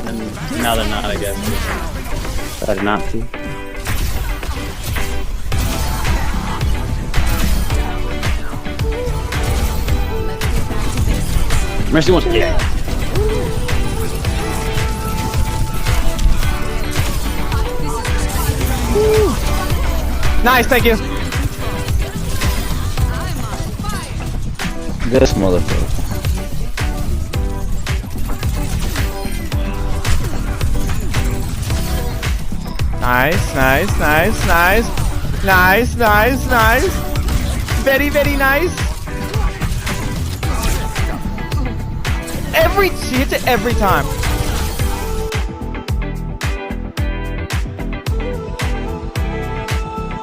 and then now they're not, I guess. Decided not to. Mercy wants to get. Nice, thank you. This motherfucker. Nice, nice, nice, nice. Nice, nice, nice. Very, very nice. Every, she hits it every time.